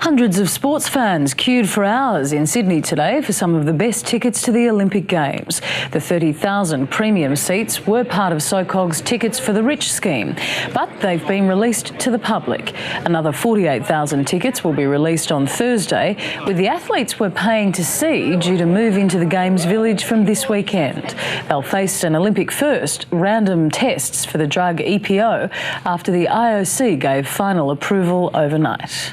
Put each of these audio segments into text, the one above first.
Hundreds of sports fans queued for hours in Sydney today for some of the best tickets to the Olympic Games. The 30,000 premium seats were part of SOCOG's Tickets for the Rich scheme, but they've been released to the public. Another 48,000 tickets will be released on Thursday, with the athletes we're paying to see due to move into the Games Village from this weekend. They'll face an Olympic first, random tests for the drug EPO after the IOC gave final approval overnight.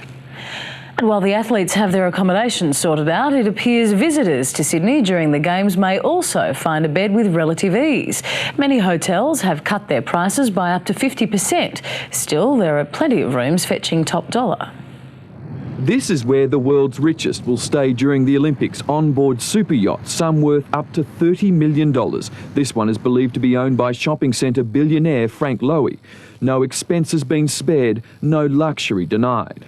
And while the athletes have their accommodation sorted out, it appears visitors to Sydney during the Games may also find a bed with relative ease. Many hotels have cut their prices by up to 50%. Still, there are plenty of rooms fetching top dollar. This is where the world's richest will stay during the Olympics, on-board super yachts, some worth up to $30 million. This one is believed to be owned by shopping centre billionaire Frank Lowy. No expenses been spared, no luxury denied.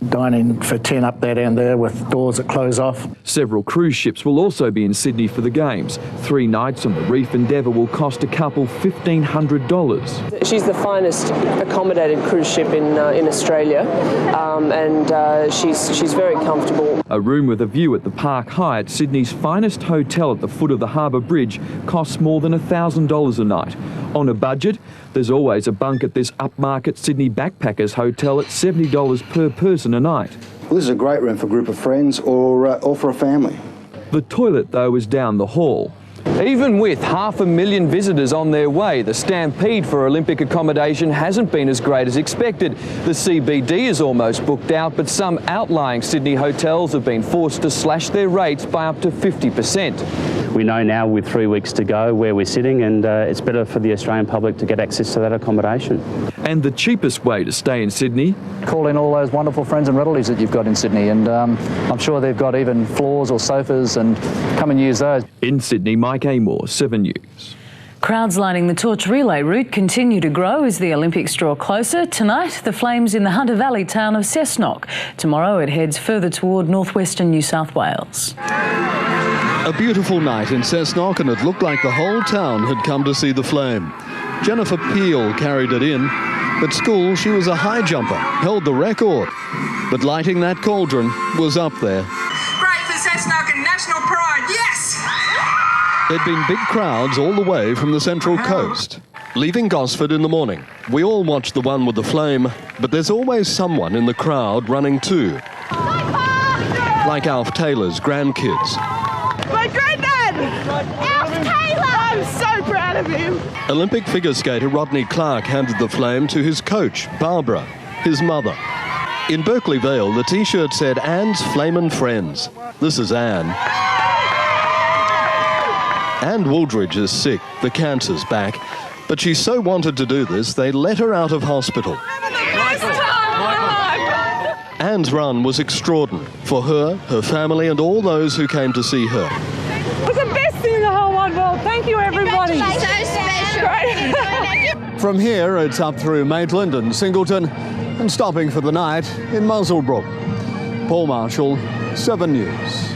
Dining for 10 up that end there with doors that close off. Several cruise ships will also be in Sydney for the Games. 3 nights on the Reef Endeavour will cost a couple $1,500. She's the finest accommodated cruise ship in Australia, and she's very comfortable. A room with a view at the Park Hyatt, Sydney's finest hotel at the foot of the Harbour Bridge, costs more than $1,000 a night. On a budget, there's always a bunk at this upmarket Sydney backpackers hotel at $70 per person a night. Well, this is a great room for a group of friends or for a family. The toilet, though, is down the hall. Even with 500,000 visitors on their way, the stampede for Olympic accommodation hasn't been as great as expected. The CBD is almost booked out, but some outlying Sydney hotels have been forced to slash their rates by up to 50%. We know now with 3 weeks to go where we're sitting, and it's better for the Australian public to get access to that accommodation. And the cheapest way to stay in Sydney? Call in all those wonderful friends and relatives that you've got in Sydney, and I'm sure they've got even floors or sofas, and come and use those. In Sydney, Mike Amor, 7 News. Crowds lining the torch relay route continue to grow as the Olympics draw closer. Tonight, the Flames in the Hunter Valley town of Cessnock. Tomorrow, it heads further toward northwestern New South Wales. A beautiful night in Cessnock, and it looked like the whole town had come to see the flame. Jennifer Peel carried it in. At school, she was a high jumper, held the record. But lighting that cauldron was up there. Great for Cessnock and national pride, yes! There'd been big crowds all the way from the Central Coast. Leaving Gosford in the morning, we all watched the one with the flame, but there's always someone in the crowd running too. Like Alf Taylor's grandkids. My granddad! Alf Taylor! I'm so proud of him. Olympic figure skater Rodney Clark handed the flame to his coach, Barbara, his mother. In Berkeley Vale, the T-shirt said, "Anne's Flamin' Friends." This is Anne. Anne Wooldridge is sick, the cancer's back, but she so wanted to do this, they let her out of hospital. Anne's run was extraordinary for her, her family, and all those who came to see her. It was the best thing in the whole wide world. Thank you, everybody. So special. From here, it's up through Maitland and Singleton, and stopping for the night in Muswellbrook. Paul Marshall, 7 News.